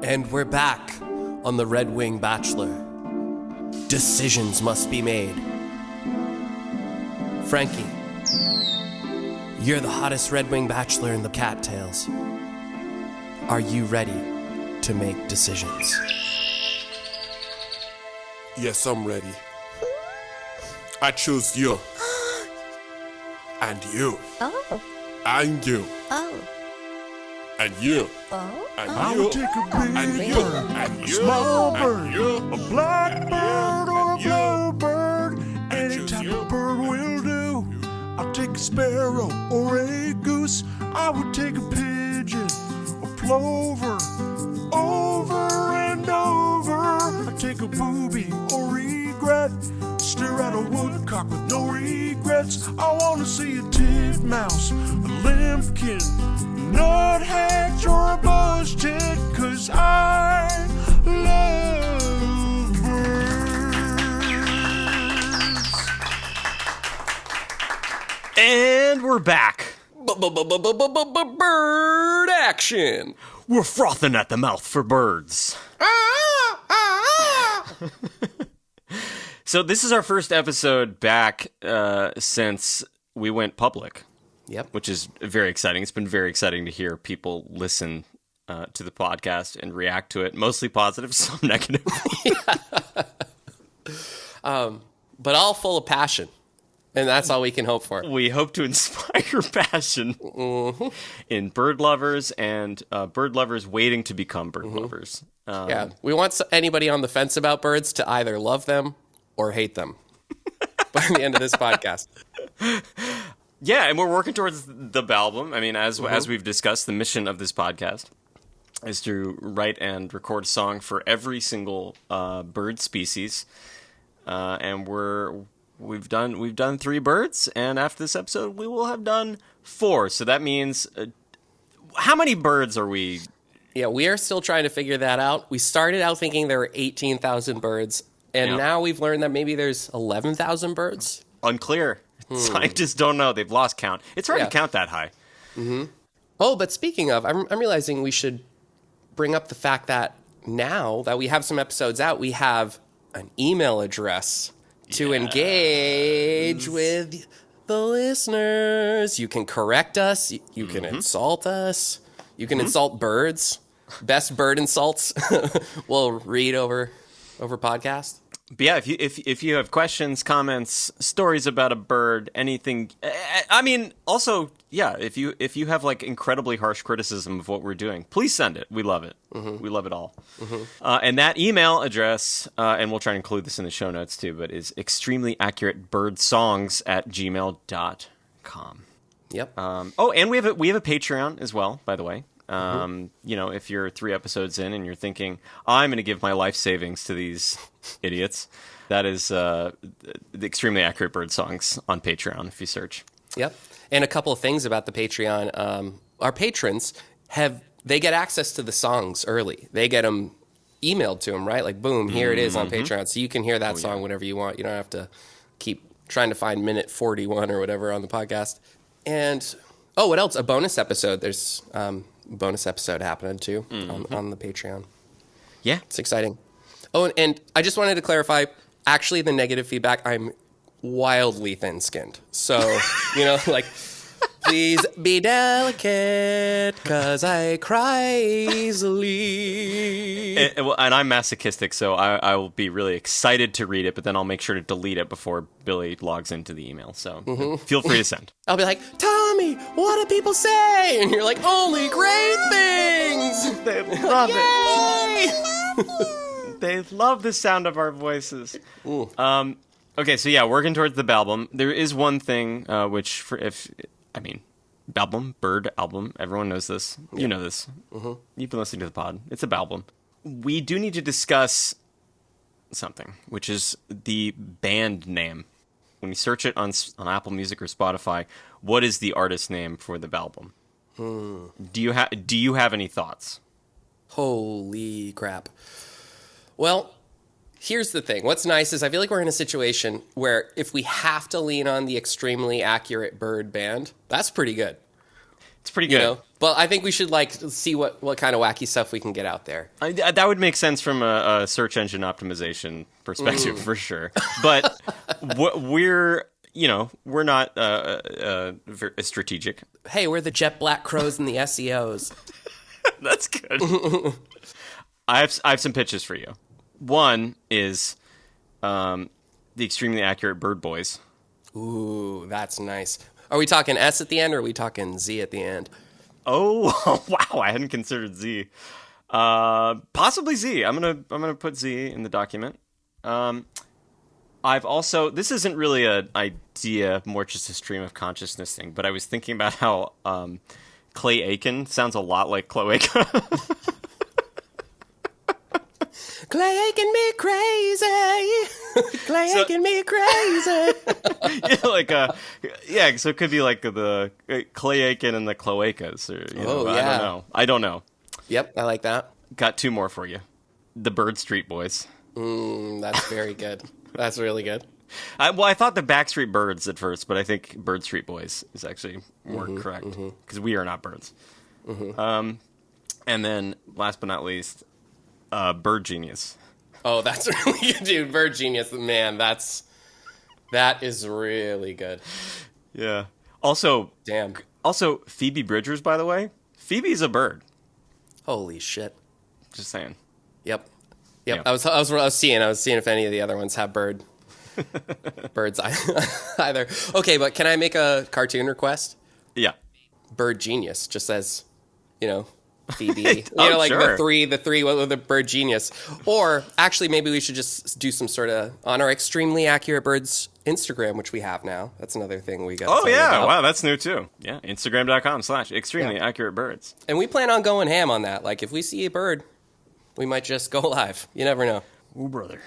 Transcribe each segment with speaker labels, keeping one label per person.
Speaker 1: And we're back on the Red Wing Bachelor. Decisions must be made. Frankie, you're the hottest Red Wing Bachelor in the cattails. Are you ready to make decisions?
Speaker 2: Yes, I'm ready. I choose you. And you.
Speaker 3: Oh.
Speaker 2: And you.
Speaker 3: Oh.
Speaker 2: And you.
Speaker 3: Oh.
Speaker 2: And
Speaker 4: I
Speaker 2: you.
Speaker 4: would take a big
Speaker 2: And you.
Speaker 4: bird,
Speaker 2: And
Speaker 4: a
Speaker 2: you.
Speaker 4: small
Speaker 2: And
Speaker 4: bird,
Speaker 2: you.
Speaker 4: a blackbird or a
Speaker 2: And you.
Speaker 4: bluebird. Any
Speaker 2: choose
Speaker 4: type
Speaker 2: you.
Speaker 4: of bird will do. I'll take a sparrow or a goose. I would take a pigeon, a plover, over and over. I'd take a booby or regret. Stare at a woodcock with no regrets. I wanna see a titmouse, a limpkin, nuthatch or a bush tit, 'cause I love birds.
Speaker 5: And we're back.
Speaker 1: Bird action!
Speaker 5: We're frothing at the mouth for birds. So this is our first episode back since we went public.
Speaker 1: Yep.
Speaker 5: Which is very exciting. It's been very exciting to hear people listen to the podcast and react to it. Mostly positive, some negative.
Speaker 1: But all full of passion. And that's all we can hope for.
Speaker 5: We hope to inspire passion in bird lovers and bird lovers waiting to become bird lovers.
Speaker 1: Yeah. We want anybody on the fence about birds to either love them or hate them by the end of this podcast.
Speaker 5: Yeah, and we're working towards the album. I mean, as we've discussed, the mission of this podcast is to write and record a song for every single bird species, and we've done 3 birds, and after this episode, we will have done 4. So that means how many birds are we?
Speaker 1: Yeah, we are still trying to figure that out. We started out thinking there were 18,000 birds, and now we've learned that maybe there's 11,000 birds.
Speaker 5: Unclear. Scientists don't know. They've lost count. It's hard to count that high.
Speaker 1: Oh, but speaking of, I'm realizing we should bring up the fact that now that we have some episodes out, we have an email address to engage with the listeners. You can correct us. You can insult us. You can insult birds. Best bird insults we'll read over podcast.
Speaker 5: But yeah, if you have questions, comments, stories about a bird, anything, I mean, also, yeah, if you have like incredibly harsh criticism of what we're doing, please send it. We love it. We love it all. And that email address, and we'll try to include this in the show notes too, but is extremelyaccuratebirdsongs@gmail.com.
Speaker 1: Yep.
Speaker 5: Oh, and we have a Patreon as well, by the way. You know, if you're 3 episodes in and you're thinking, I'm going to give my life savings to these idiots, that is the Extremely Accurate Bird Songs on Patreon, if you search.
Speaker 1: Yep. And a couple of things about the Patreon. Our patrons they get access to the songs early. They get them emailed to them, right? Like, boom, here it is on Patreon. So you can hear that song whenever you want. You don't have to keep trying to find minute 41 or whatever on the podcast. And, what else? A bonus episode. There's bonus episode happening too on the Patreon.
Speaker 5: Yeah.
Speaker 1: It's exciting. Oh, and I just wanted to clarify, actually the negative feedback, I'm wildly thin-skinned. So, like, please be delicate, 'cause I cry easily.
Speaker 5: And I'm masochistic, so I will be really excited to read it, but then I'll make sure to delete it before Billy logs into the email. So feel free to send.
Speaker 1: I'll be like, Tommy, what do people say? And you're like, only great things.
Speaker 5: They love it. They love the sound of our voices. Okay, so yeah, working towards the album. There is one thing which, bird album. Everyone knows this. You know this. You've been listening to the pod. It's a album. We do need to discuss something, which is the band name. When you search it on Apple Music or Spotify, what is the artist name for the album? Do you have any thoughts?
Speaker 1: Holy crap. Well, here's the thing. What's nice is I feel like we're in a situation where if we have to lean on the Extremely Accurate Bird band, that's pretty good.
Speaker 5: It's pretty good.
Speaker 1: But I think we should like see what kind of wacky stuff we can get out there.
Speaker 5: That would make sense from a search engine optimization perspective for sure. But we're not very strategic.
Speaker 1: Hey, we're the jet black crows and the SEOs.
Speaker 5: That's good. I have some pitches for you. One is the extremely accurate Bird Boys.
Speaker 1: Ooh, that's nice. Are we talking S at the end, or are we talking Z at the end?
Speaker 5: Oh, wow! I hadn't considered Z. Possibly Z. I'm gonna put Z in the document. I've also, this isn't really an idea, more just a stream of consciousness thing, but I was thinking about how Clay Aiken sounds a lot like Cloaca.
Speaker 1: Clay Aiken me crazy. Clay Aiken me crazy.
Speaker 5: So it could be like the Clay Aiken and the Cloacas. Or, I don't know.
Speaker 1: Yep, I like that.
Speaker 5: Got two more for you. The Bird Street Boys.
Speaker 1: That's very good. That's really good.
Speaker 5: I thought the Backstreet Birds at first, but I think Bird Street Boys is actually more correct because we are not birds. And then, last but not least, Bird Genius.
Speaker 1: Oh, that's really good, dude. Bird Genius, man. That is really good.
Speaker 5: Yeah. Also,
Speaker 1: damn.
Speaker 5: Also, Phoebe Bridgers, by the way. Phoebe's a bird.
Speaker 1: Holy shit.
Speaker 5: Just saying.
Speaker 1: Yep.
Speaker 5: Yeah.
Speaker 1: I was seeing if any of the other ones have birds either. Okay, but can I make a cartoon request?
Speaker 5: Yeah.
Speaker 1: Bird Genius, just as, Phoebe.
Speaker 5: Sure.
Speaker 1: the three with the Bird Genius. Or actually, maybe we should just do some sort of on our Extremely Accurate Birds Instagram, which we have now. That's another thing we got.
Speaker 5: Oh yeah, wow, that's new too. Yeah, Instagram.com/extremely accurate birds.
Speaker 1: And we plan on going ham on that. Like if we see a bird, we might just go live. You never know.
Speaker 5: Ooh, brother.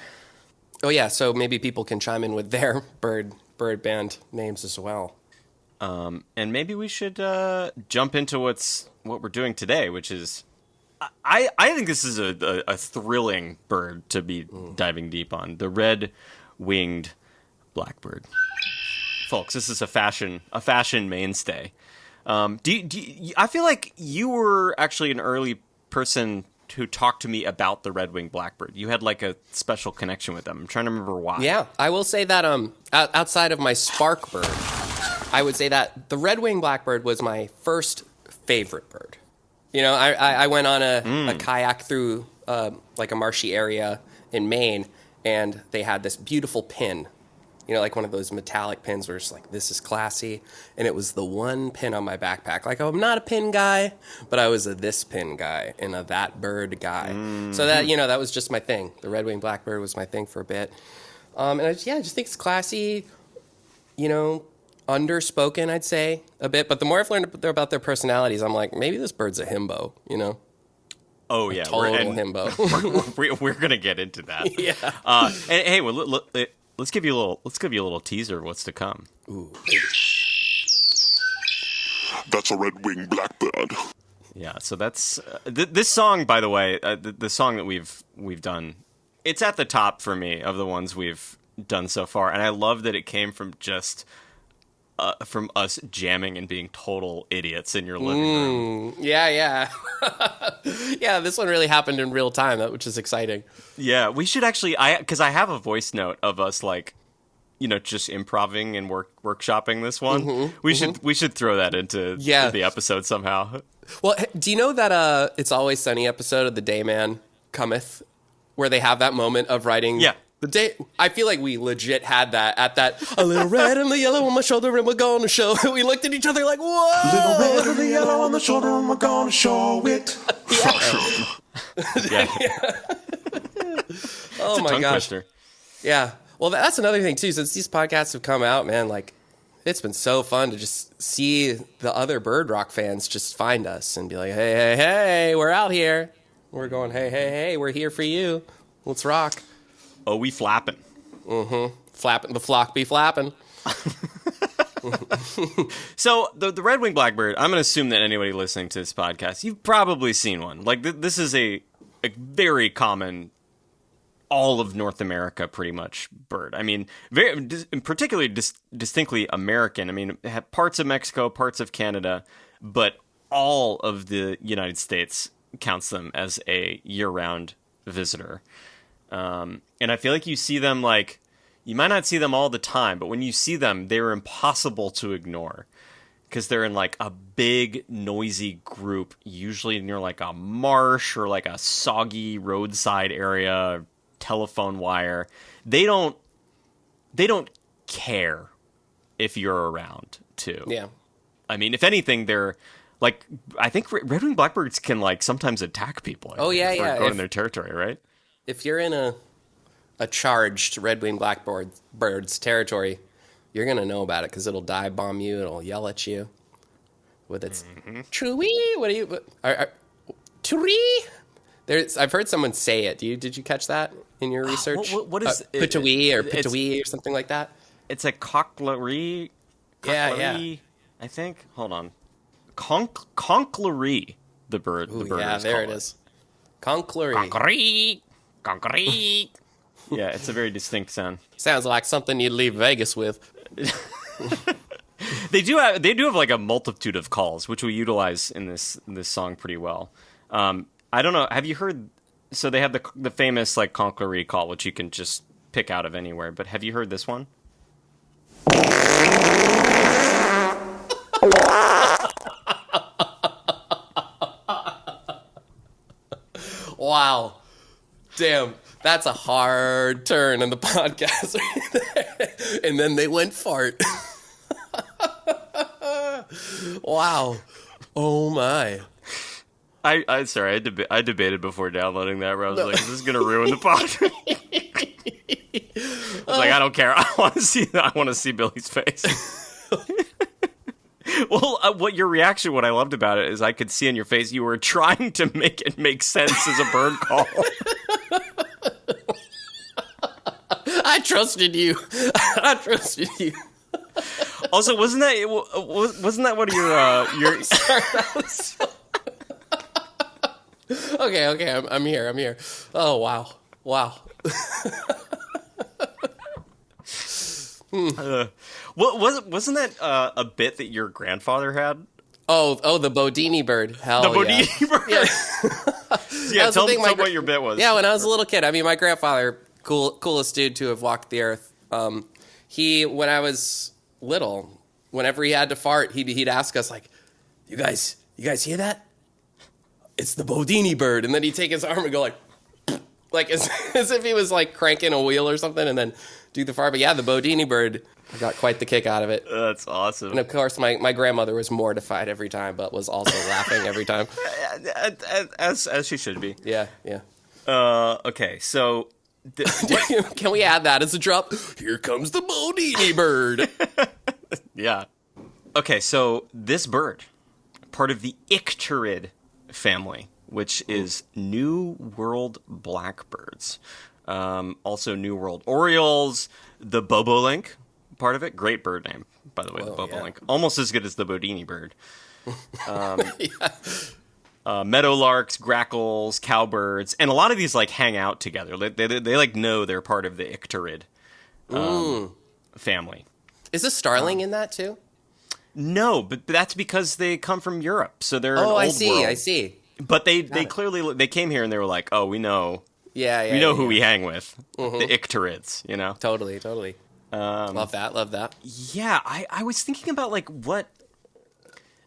Speaker 1: Oh yeah, so maybe people can chime in with their bird band names as well.
Speaker 5: And maybe we should jump into what we're doing today, which is I think this is a thrilling bird to be diving deep on. The red-winged blackbird. Folks, this is a fashion mainstay. I feel like you were actually an early person who talked to me about the red-winged blackbird. You had like a special connection with them. I'm trying to remember why.
Speaker 1: Yeah, I will say that outside of my spark bird, I would say that the red-winged blackbird was my first favorite bird. I went on a kayak through like a marshy area in Maine, and they had this beautiful pin. Like one of those metallic pins where it's like, this is classy. And it was the one pin on my backpack. Like, I'm not a pin guy, but I was a this pin guy and a that bird guy. So that, that was just my thing. The red-winged blackbird was my thing for a bit. And I just think it's classy, underspoken, I'd say, a bit. But the more I've learned about their personalities, I'm like, maybe this bird's a himbo,
Speaker 5: Oh, yeah.
Speaker 1: Total himbo.
Speaker 5: We're going to get into that.
Speaker 1: Yeah.
Speaker 5: And, hey, let's give you a little teaser of what's to come.
Speaker 1: Ooh.
Speaker 4: That's a red-winged blackbird.
Speaker 5: Yeah, so that's this song, by the way, the song that we've done. It's at the top for me of the ones we've done so far, and I love that it came from just from us jamming and being total idiots in your living room.
Speaker 1: Yeah. Yeah, this one really happened in real time, which is exciting.
Speaker 5: Yeah, we should actually, because I have a voice note of us like, just improvising and workshopping this one. We should throw that into the episode somehow. Well,
Speaker 1: do you know that It's Always Sunny episode of The Day Man Cometh, where they have that moment of writing?
Speaker 5: Yeah.
Speaker 1: The day, I feel like we legit had that at that, a little red and the yellow on my shoulder and we're going to show it. We looked at each other like, whoa!
Speaker 4: Little red and the yellow on the shoulder and we're going to show it.
Speaker 5: Yeah.
Speaker 1: Oh my gosh.
Speaker 5: Twister.
Speaker 1: Yeah. Well, that's another thing too. Since these podcasts have come out, man, like it's been so fun to just see the other Bird Rock fans just find us and be like, hey, we're out here. We're going, hey, we're here for you. Let's rock.
Speaker 5: Oh, we flapping.
Speaker 1: Flapping. The flock be flapping.
Speaker 5: So the red-winged blackbird, I'm going to assume that anybody listening to this podcast, you've probably seen one. Like this is a very common, all of North America pretty much bird. I mean, particularly distinctly American. I mean, parts of Mexico, parts of Canada, but all of the United States counts them as a year-round visitor. And I feel like you see them like, you might not see them all the time, but when you see them, they're impossible to ignore because they're in like a big, noisy group, usually near like a marsh or like a soggy roadside area, telephone wire. They don't care if you're around too.
Speaker 1: Yeah.
Speaker 5: I mean, if anything, they're like, I think red-winged blackbirds can like sometimes attack people.
Speaker 1: Oh, yeah,
Speaker 5: for
Speaker 1: yeah.
Speaker 5: going in their territory, right?
Speaker 1: If you're in a charged red-winged blackbird's territory, you're going to know about it because it'll dive bomb you. It'll yell at you with its Tree. What are you? Tree. I've heard someone say it. Did you catch that in your research?
Speaker 5: What is
Speaker 1: Pitawee or Pitawee or something like that?
Speaker 5: It's a cocklery.
Speaker 1: Yeah.
Speaker 5: I think. Hold on. Conklery. The bird.
Speaker 1: Ooh,
Speaker 5: the bird.
Speaker 1: yeah, there it is. Conklery.
Speaker 5: Conklery. Yeah, it's a very distinct sound.
Speaker 1: Sounds like something you'd leave Vegas with.
Speaker 5: They do have like a multitude of calls, which we utilize in this song pretty well. I don't know. Have you heard? So they have the famous like Conklery call, which you can just pick out of anywhere. But have you heard this one?
Speaker 1: Wow. Damn. That's a hard turn in the podcast. And then they went fart. Wow. Oh my.
Speaker 5: I sorry, I debated before downloading that where I was like, is this gonna ruin the podcast? I was like, I don't care. I want to see Billy's face. Well, what I loved about it is I could see in your face you were trying to make it make sense as a bird call.
Speaker 1: I trusted you. I trusted you.
Speaker 5: Also, wasn't that one of your
Speaker 1: Sorry, that was so... Okay, I'm here. Oh, wow.
Speaker 5: Wasn't that a bit that your grandfather had?
Speaker 1: Oh, the Bodini bird. Hell
Speaker 5: The
Speaker 1: yeah.
Speaker 5: Bodini bird?
Speaker 1: Yeah.
Speaker 5: Tell me what your bit was.
Speaker 1: Yeah, when I was a little kid, I mean, my grandfather, coolest dude to have walked the earth. When I was little, whenever he had to fart, he'd ask us like, you guys hear that? It's the Bodini bird. And then he'd take his arm and go like as if he was like cranking a wheel or something and then do the fart. But yeah, the Bodini bird, I got quite the kick out of it.
Speaker 5: That's awesome.
Speaker 1: And of course, my grandmother was mortified every time, but was also laughing every time.
Speaker 5: As she should be.
Speaker 1: Yeah.
Speaker 5: Okay, so...
Speaker 1: Can we add that as a drop? Here comes the Bodini bird.
Speaker 5: Yeah. Okay, so this bird, part of the Icterid family, which is New World blackbirds. Also New World orioles, the bobolink, part of it. Great bird name, by the way, the bobolink. Yeah. Almost as good as the Bodini bird. Meadowlarks, grackles, cowbirds, and a lot of these like hang out together. They like know they're part of the Icterid family.
Speaker 1: Is a starling in that too?
Speaker 5: No, but that's because they come from Europe, so they're an old world.
Speaker 1: I see.
Speaker 5: But they clearly they came here and they were like, oh, we know.
Speaker 1: Yeah,
Speaker 5: we know who we hang with. The Icterids, you know.
Speaker 1: Totally. Love that.
Speaker 5: Yeah, I was thinking about like what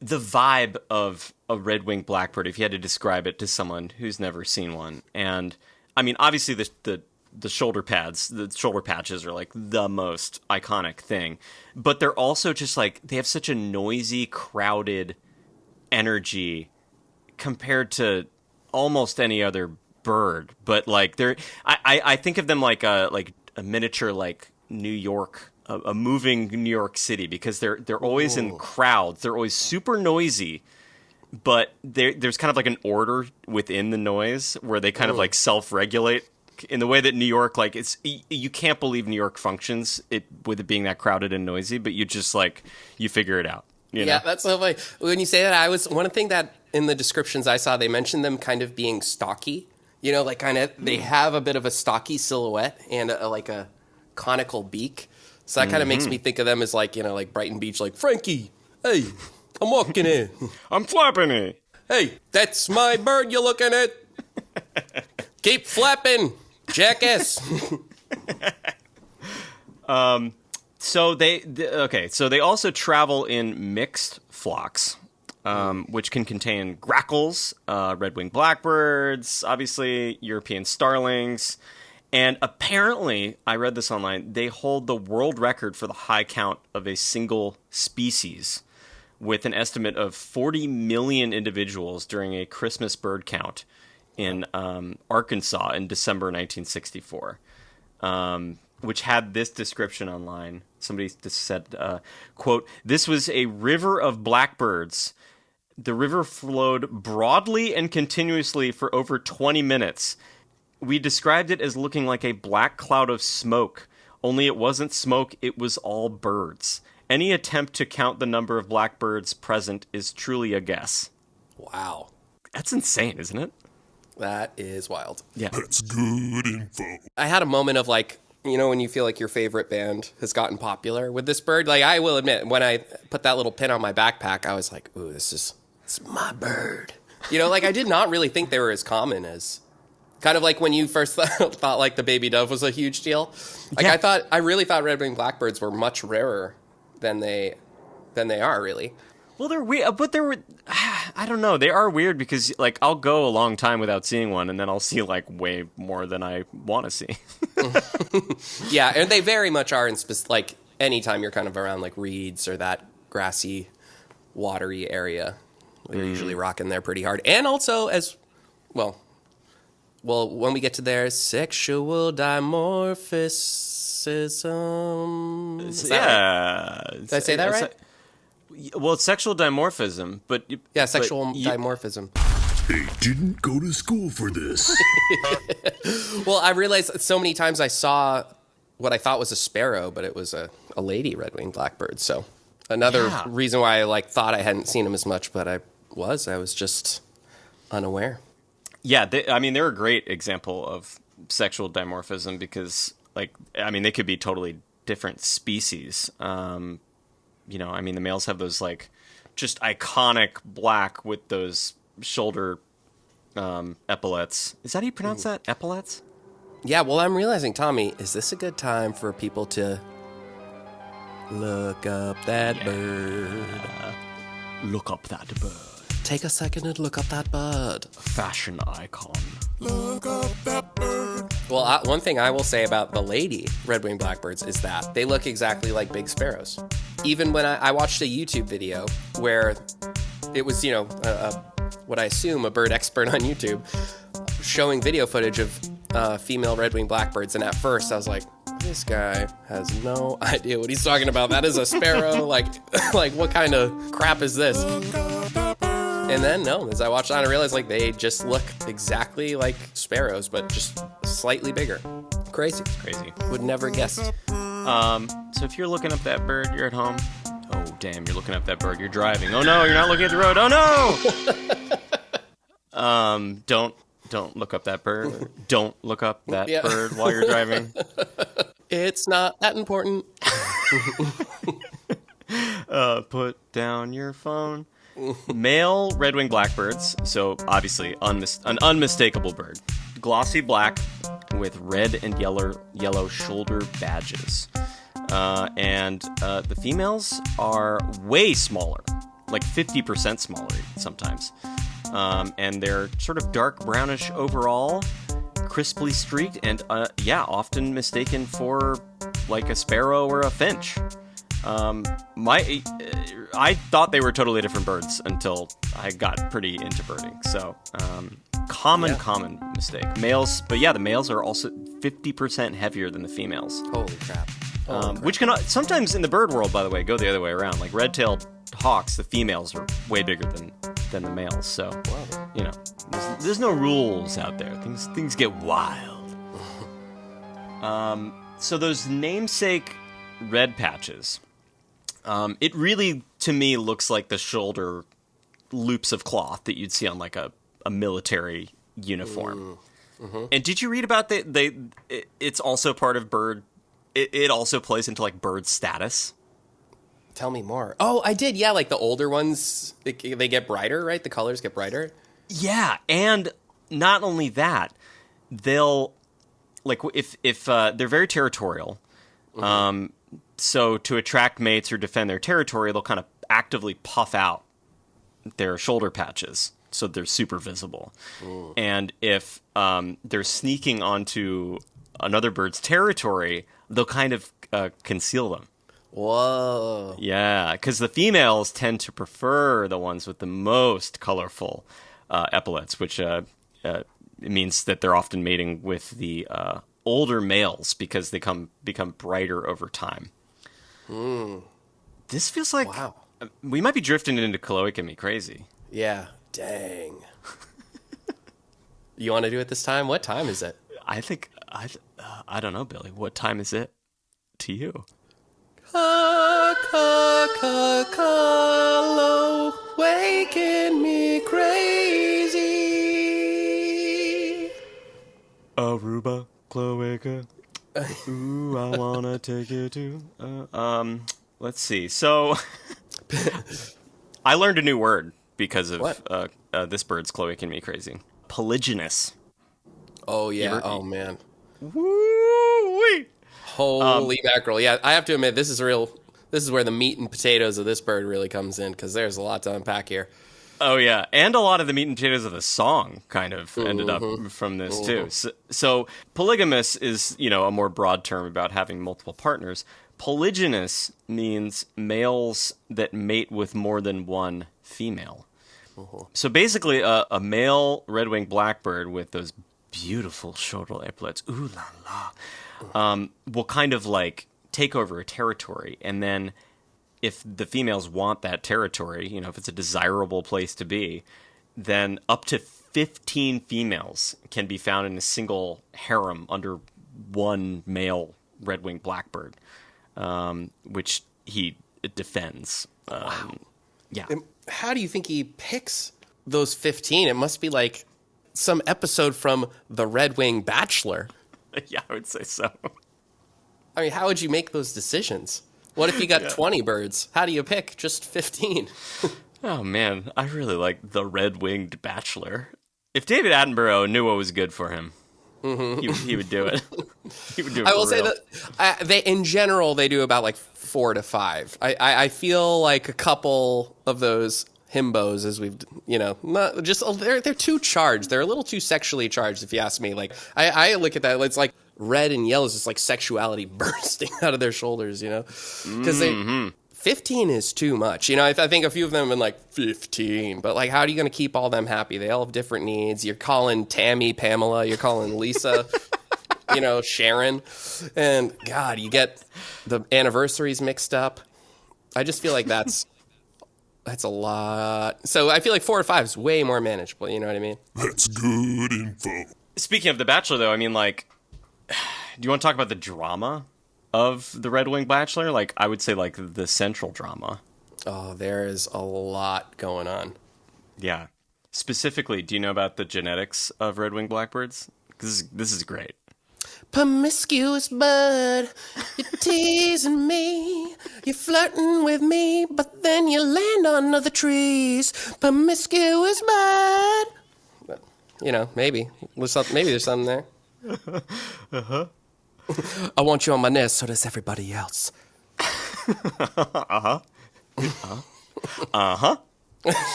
Speaker 5: the vibe of a red-winged blackbird, if you had to describe it to someone who's never seen one. And I mean, obviously the shoulder pads, the shoulder patches are like the most iconic thing, but they're also just like, they have such a noisy, crowded energy compared to almost any other bird. But like I think of them like a miniature, like New York, a moving New York City, because they're always in crowds. They're always super noisy, but there's kind of like an order within the noise where they kind of like self-regulate in the way that New York, like, it's, you can't believe New York functions with it being that crowded and noisy, but you just like, you figure it out. You know?
Speaker 1: Yeah, that's so funny. When you say that, one thing that in the descriptions I saw, they mentioned them kind of being stocky. You know, like kind of, they have a bit of a stocky silhouette and like a conical beak. So that kind of makes me think of them as like, you know, like Brighton Beach, like, Frankie, hey, I'm walking in.
Speaker 5: I'm flapping it.
Speaker 1: Hey, that's my bird you're looking at. Keep flapping, jackass.
Speaker 5: So they also travel in mixed flocks, which can contain grackles, red-winged blackbirds, obviously European starlings, and apparently, I read this online, they hold the world record for the high count of a single species, with an estimate of 40 million individuals during a Christmas bird count in Arkansas in December 1964. Which had this description online. Somebody just said, quote, "This was a river of blackbirds. The river flowed broadly and continuously for over 20 minutes. We described it as looking like a black cloud of smoke, only it wasn't smoke, it was all birds. Any attempt to count the number of blackbirds present is truly a guess."
Speaker 1: Wow.
Speaker 5: That's insane, isn't it?
Speaker 1: That is wild.
Speaker 5: Yeah.
Speaker 4: That's good info.
Speaker 1: I had a moment of like, you know, when you feel like your favorite band has gotten popular with this bird. Like, I will admit, when I put that little pin on my backpack, I was like, ooh, it's my bird. You know, like, I did not really think they were as common as, kind of like when you first thought like the baby dove was a huge deal. Like,
Speaker 5: Yeah.
Speaker 1: I really thought red-winged blackbirds were much rarer than they are, really.
Speaker 5: Well, they're weird, but I don't know. They are weird because, like, I'll go a long time without seeing one, and then I'll see, like, way more than I want to see.
Speaker 1: Yeah, and they very much are in like anytime you're kind of around like reeds or that grassy, watery area, they're usually rocking there pretty hard. And also as well, when we get to their sexual dimorphism, is that right? Did I say that right?
Speaker 5: Well, it's sexual dimorphism, but
Speaker 1: Yeah, sexual dimorphism.
Speaker 4: They didn't go to school for this.
Speaker 1: Well, I realized that so many times I saw what I thought was a sparrow, but it was a lady red-winged blackbird. So another reason why I thought I hadn't seen them as much, but I was just unaware.
Speaker 5: Yeah, they're a great example of sexual dimorphism because, like, I mean, they could be totally different species. You know, I mean, the males have those, like, just iconic black with those shoulder epaulets. Is that how you pronounce that? Epaulets?
Speaker 1: Yeah, well, I'm realizing, Tommy, is this a good time for people to look up that bird?
Speaker 5: Look up that bird.
Speaker 1: Take a second and look up that bird.
Speaker 5: Fashion icon.
Speaker 4: Look up that bird.
Speaker 1: Well, one thing I will say about the lady red-winged blackbirds is that they look exactly like big sparrows. Even when I watched a YouTube video where it was, you know, what I assume a bird expert on YouTube showing video footage of female red-winged blackbirds, and at first I was like, this guy has no idea what he's talking about. That is a sparrow. like what kind of crap is this? And then, no, as I watched on, I realized, like, they just look exactly like sparrows, but just slightly bigger. Crazy. Would never guessed.
Speaker 5: So if you're looking up that bird, you're at home. Oh, damn, you're looking up that bird. You're driving. Oh, no, you're not looking at the road. Oh, no! Don't look up that bird. Don't look up that bird while you're driving.
Speaker 1: It's not that important.
Speaker 5: Put down your phone. Male red-winged blackbirds, so obviously an unmistakable bird. Glossy black with red and yellow shoulder badges. And the females are way smaller, like 50% smaller sometimes. And they're sort of dark brownish overall, crisply streaked, and often mistaken for like a sparrow or a finch. I thought they were totally different birds until I got pretty into birding. So, common mistake. Males, but yeah, the males are also 50% heavier than the females.
Speaker 1: Holy crap.
Speaker 5: Which can sometimes in the bird world, by the way, go the other way around. Like red-tailed hawks, the females are way bigger than the males. So, you know, there's no rules out there. Things get wild. So those namesake red patches, it really, to me, looks like the shoulder loops of cloth that you'd see on like a military uniform. Mm-hmm. And did you read about it's also part of bird? It also plays into like bird status.
Speaker 1: Tell me more. Oh, I did. Yeah, like the older ones, they get brighter, right? The colors get brighter.
Speaker 5: Yeah, and not only that, they'll like if they're very territorial. So to attract mates or defend their territory, they'll kind of actively puff out their shoulder patches so they're super visible. And if they're sneaking onto another bird's territory, they'll kind of conceal them.
Speaker 1: Whoa.
Speaker 5: Yeah, because the females tend to prefer the ones with the most colorful epaulets, which means that they're often mating with the older males because they become brighter over time. This feels like
Speaker 1: Wow.
Speaker 5: We might be drifting into Cloaca Me Crazy.
Speaker 1: Yeah. Dang. You want to do it this time? What time is it?
Speaker 5: I think I don't know, Billy. What time is it to you?
Speaker 1: Calo, waking me crazy.
Speaker 5: Aruba, Cloaca. Ooh, I wanna take you to. Let's see. So, I learned a new word because of this bird's cloaking me crazy. Polygynous.
Speaker 1: Oh yeah.
Speaker 5: Ever-
Speaker 1: Oh man.
Speaker 5: Woo-wee!
Speaker 1: Holy mackerel. Yeah, I have to admit, this is where the meat and potatoes of this bird really comes in, because there's a lot to unpack here.
Speaker 5: Oh yeah, and a lot of the meat and potatoes of the song kind of ended up from this too. So polygamous is, a more broad term about having multiple partners. Polygynous means males that mate with more than one female. So basically, a male red-winged blackbird with those beautiful shoulder epaulets, ooh la la, will kind of like take over a territory, and then if the females want that territory, if it's a desirable place to be, then up to 15 females can be found in a single harem under one male red-winged blackbird, which he defends.
Speaker 1: Wow.
Speaker 5: Yeah.
Speaker 1: And how do you think he picks those 15? It must be like some episode from The Red Wing Bachelor.
Speaker 5: Yeah, I would say so.
Speaker 1: I mean, how would you make those decisions? What if you got 20 birds? How do you pick just 15?
Speaker 5: Oh, man. I really like The Red-Winged Bachelor. If David Attenborough knew what was good for him, he would do it. He would do it
Speaker 1: I will
Speaker 5: for
Speaker 1: say
Speaker 5: real.
Speaker 1: that they, in general, they do about like 4 to 5. I feel like a couple of those himbos, as we've, not just, they're too charged. They're a little too sexually charged, if you ask me. Like, I look at that, it's like red and yellow is just like sexuality bursting out of their shoulders, because 15 is too much. I think a few of them have been like 15, but like, how are you going to keep all them happy? They all have different needs. You're calling Tammy Pamela, you're calling Lisa, Sharon, and God, you get the anniversaries mixed up. I just feel like that's a lot. So I feel like 4 or 5 is way more manageable. You know what I mean?
Speaker 4: That's good info.
Speaker 5: Speaking of The Bachelor, though, I mean, like, do you want to talk about the drama of The Red-Winged Bachelor? Like, I would say, like, the central drama.
Speaker 1: Oh, there is a lot going on.
Speaker 5: Yeah. Specifically, do you know about the genetics of red-winged blackbirds? This is great.
Speaker 1: Promiscuous bud, you're teasing me, you're flirting with me, but then you land on other trees. Promiscuous bud. But, maybe there's something there. I want you on my nest, so does everybody else.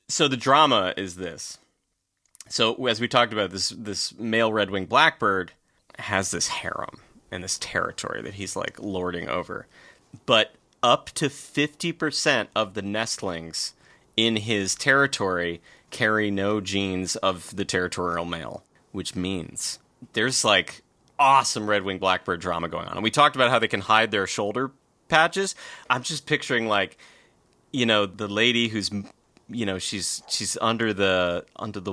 Speaker 5: So the drama is this. So as we talked about, this male red-winged blackbird has this harem and this territory that he's like lording over. But up to 50% of the nestlings in his territory carry no genes of the territorial male, which means there's like awesome red-winged blackbird drama going on. And we talked about how they can hide their shoulder patches. I'm just picturing like, the lady who's she's under the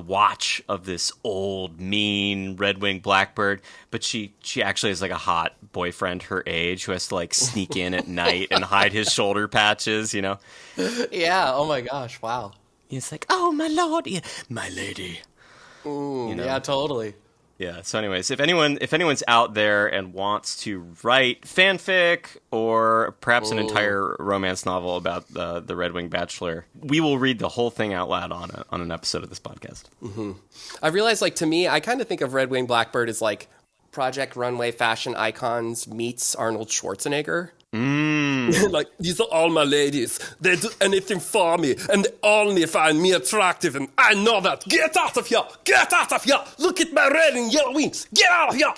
Speaker 5: watch of this old mean red-winged blackbird, but she actually has like a hot boyfriend her age who has to like sneak in at night and hide his shoulder patches,
Speaker 1: Yeah. Oh my gosh. Wow.
Speaker 5: It's like, oh my lord, yeah, my lady.
Speaker 1: Yeah, totally.
Speaker 5: Yeah. So, anyways, if anyone's out there and wants to write fanfic or perhaps an entire romance novel about the Red Wing Bachelor, we will read the whole thing out loud on an episode of this podcast.
Speaker 1: I realized, like, to me, I kind of think of Red Wing Blackbird as like Project Runway fashion icons meets Arnold Schwarzenegger. Like, these are all my ladies. They do anything for me, and they only find me attractive, and I know that. Get out of here! Get out of here! Look at my red and yellow wings! Get out of here!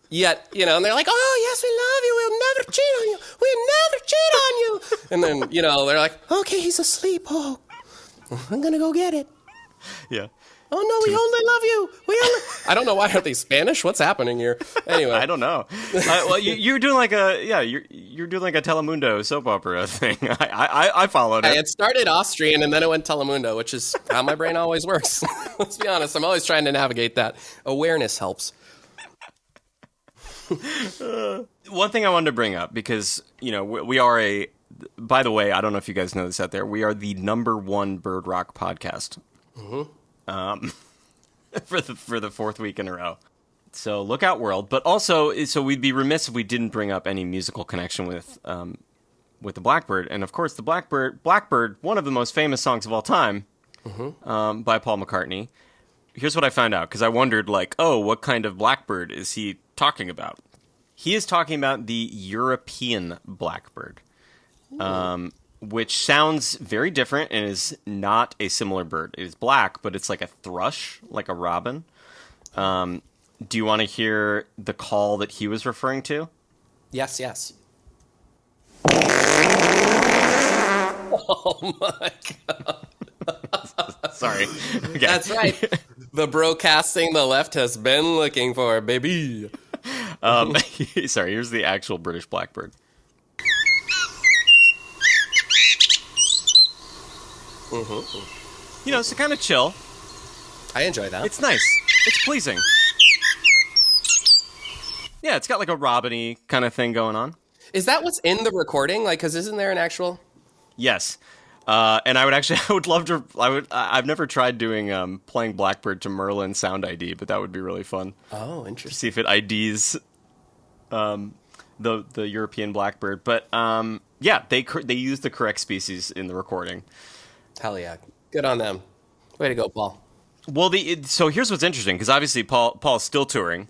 Speaker 1: Yet, you know, and they're like, oh, yes, we love you. We'll never cheat on you. We'll never cheat on you. And then, you know, they're like, okay, he's asleep. Oh, I'm going to go get it.
Speaker 5: Yeah.
Speaker 1: Oh, no, we only love you. I don't know, why aren't they Spanish? What's happening here? Anyway.
Speaker 5: I don't know. Well, you're doing like you're doing like a Telemundo soap opera thing. I followed it.
Speaker 1: It started Austrian and then it went Telemundo, which is how my brain always works. Let's be honest. I'm always trying to navigate that. Awareness helps.
Speaker 5: One thing I wanted to bring up, because, you know, we are by the way, I don't know if you guys know this out there, we are the #1 bird rock podcast. For the fourth week in a row. So look out, world. But also, so we'd be remiss if we didn't bring up any musical connection with the Blackbird. And of course, the Blackbird, one of the most famous songs of all time, by Paul McCartney. Here's what I found out, because I wondered, like, oh, what kind of Blackbird is he talking about? He is talking about the European Blackbird, which sounds very different and is not a similar bird. It is black, but it's like a thrush, like a robin. Do you want to hear the call that he was referring to?
Speaker 1: Yes. Oh, my God.
Speaker 5: Sorry. Okay.
Speaker 1: That's right. The broadcasting the left has been looking for, baby.
Speaker 5: Sorry, here's the actual British Blackbird. You know, it's kind of chill.
Speaker 1: I enjoy that.
Speaker 5: It's nice. It's pleasing. Yeah, it's got like a robin-y kind of thing going on.
Speaker 1: Is that what's in the recording? Like, because isn't there an actual...
Speaker 5: Yes. And I would love to, I've never tried doing, playing Blackbird to Merlin Sound ID, but that would be really fun.
Speaker 1: Oh, interesting.
Speaker 5: See if it IDs, the European Blackbird. But, yeah, they used the correct species in the recording.
Speaker 1: Hell yeah. Good on them. Way to go, Paul.
Speaker 5: Well, so here's what's interesting, because obviously Paul's still touring.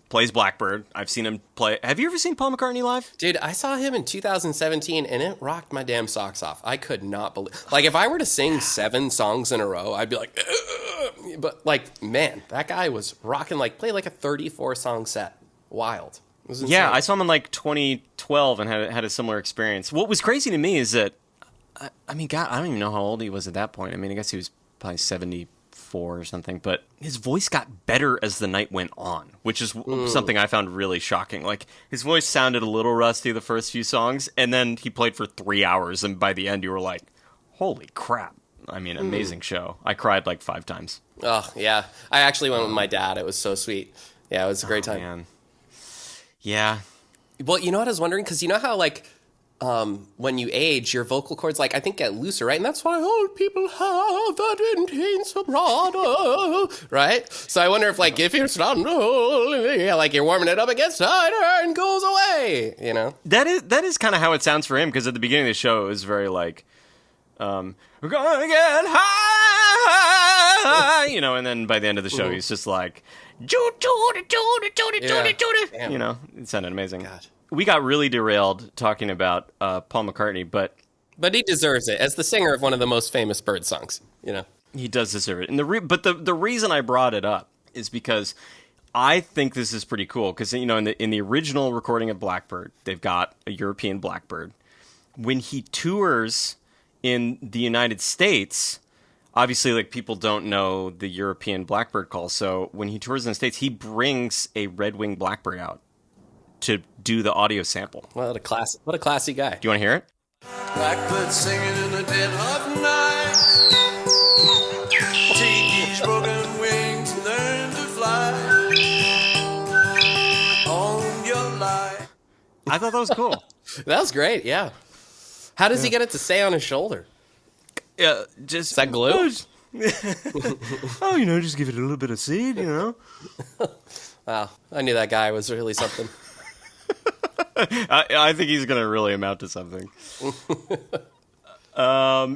Speaker 5: Plays Blackbird. I've seen him play. Have you ever seen Paul McCartney live?
Speaker 1: Dude, I saw him in 2017, and it rocked my damn socks off. I could not believe... Like, if I were to sing 7 songs in a row, I'd be like... Ugh! But, like, man, that guy was rocking, like, played like a 34-song set. Wild. It was insane.
Speaker 5: Yeah, I saw him in, like, 2012 and had a similar experience. What was crazy to me is that... I mean, God, I don't even know how old he was at that point. I mean, I guess he was probably 74 or something, but his voice got better as the night went on, which is something I found really shocking. Like, his voice sounded a little rusty the first few songs, and then he played for 3 hours, and by the end you were like, holy crap. I mean, amazing show. I cried like 5 times.
Speaker 1: Oh, yeah. I actually went with my dad. It was so sweet. Yeah, it was a great time.
Speaker 5: Man. Yeah.
Speaker 1: Well, you know what I was wondering? Because you know how, like, when you age, your vocal cords, like, I think get looser, right? And that's why old people have that intense vibrato, right? So I wonder if, like, if you're like you're warming it up, it gets tighter and goes away, you know?
Speaker 5: That is kind of how it sounds for him, because at the beginning of the show, it was very, like, we're gonna get high, you know, and then by the end of the show, he's just like, you know, it sounded amazing.
Speaker 1: God.
Speaker 5: We got really derailed talking about Paul McCartney, but
Speaker 1: he deserves it as the singer of one of the most famous bird songs, you know?
Speaker 5: He does deserve it. And the reason I brought it up is because I think this is pretty cool, because, you know, in the original recording of Blackbird, they've got a European Blackbird. When he tours in the United States, obviously, like, people don't know the European Blackbird call, so when he tours in the States, he brings a red-winged Blackbird out to do the audio sample.
Speaker 1: What a classy guy.
Speaker 5: Do you want to hear it?
Speaker 3: Blackbird singing in the dead of night. Take each broken wings and learn to fly. On your life.
Speaker 5: I thought that was cool.
Speaker 1: That was great, yeah. How does he get it to stay on his shoulder?
Speaker 5: Yeah, just
Speaker 1: Is that glue?
Speaker 5: Oh, just give it a little bit of seed,
Speaker 1: Wow, I knew that guy was really something.
Speaker 5: I think he's going to really amount to something.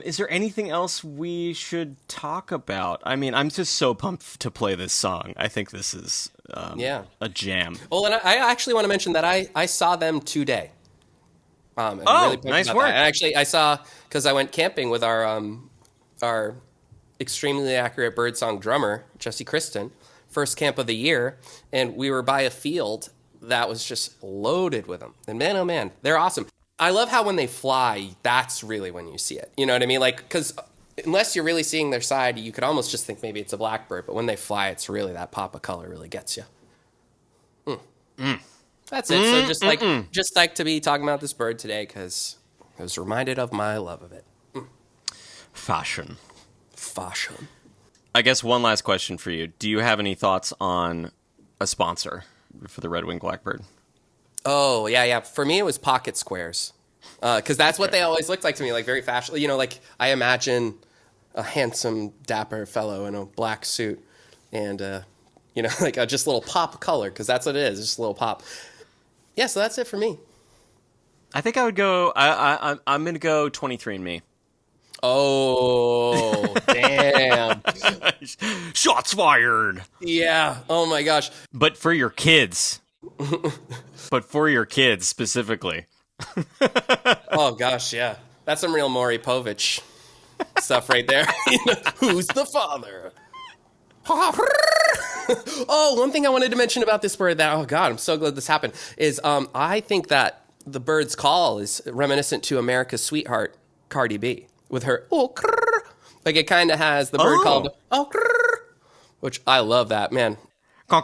Speaker 5: Is there anything else we should talk about? I mean, I'm just so pumped to play this song. I think this is a jam.
Speaker 1: Well, and I actually want to mention that I saw them today. And pumped
Speaker 5: nice
Speaker 1: about
Speaker 5: work.
Speaker 1: that. And actually, I saw, because I went camping with our extremely accurate birdsong drummer, Jesse Kristen, first camp of the year, and we were by a field that was just loaded with them. And man, oh man, they're awesome. I love how when they fly, that's really when you see it. You know what I mean? Like, because unless you're really seeing their side, you could almost just think maybe it's a blackbird. But when they fly, it's really that pop of color really gets you. That's it. So just like to be talking about this bird today because I was reminded of my love of it.
Speaker 5: Fashion. I guess one last question for you. Do you have any thoughts on a sponsor for the Red Wing Blackbird?
Speaker 1: Oh, yeah. For me, it was Pocket Squares. Because that's what they always looked like to me, like very fashionable. Like I imagine a handsome, dapper fellow in a black suit and, like just a little pop of color, because that's what it is, just a little pop. Yeah, so that's it for me.
Speaker 5: I think I would go, I'm going to go 23andMe.
Speaker 1: Oh, damn.
Speaker 5: Shots fired.
Speaker 1: Yeah. Oh, my gosh.
Speaker 5: But for your kids. Specifically.
Speaker 1: Oh, gosh, yeah. That's some real Maury Povich stuff right there. Who's the father? Oh, one thing I wanted to mention about this bird that, oh, God, I'm so glad this happened, is I think that the bird's call is reminiscent to America's Sweetheart, Cardi B. With her, like it kind of has the bird called, which I love that, man. I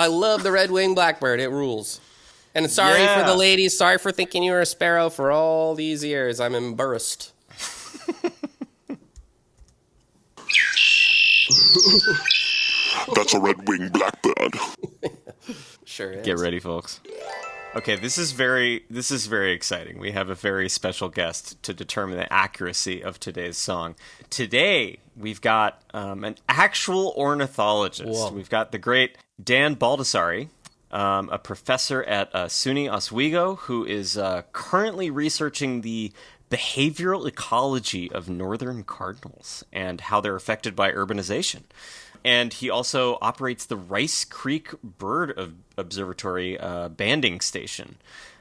Speaker 1: love the Red Wing Blackbird. It rules. And sorry for the ladies. Sorry for thinking you were a sparrow for all these years. I'm embarrassed.
Speaker 2: That's a Red Wing Blackbird.
Speaker 1: Sure is.
Speaker 5: Get ready, folks. Okay, this is very exciting. We have a very special guest to determine the accuracy of today's song. Today, we've got an actual ornithologist.
Speaker 1: Whoa.
Speaker 5: We've got the great Dan Baldessari, a professor at SUNY Oswego, who is currently researching the behavioral ecology of northern cardinals and how they're affected by urbanization. And he also operates the Rice Creek Bird Observatory banding station.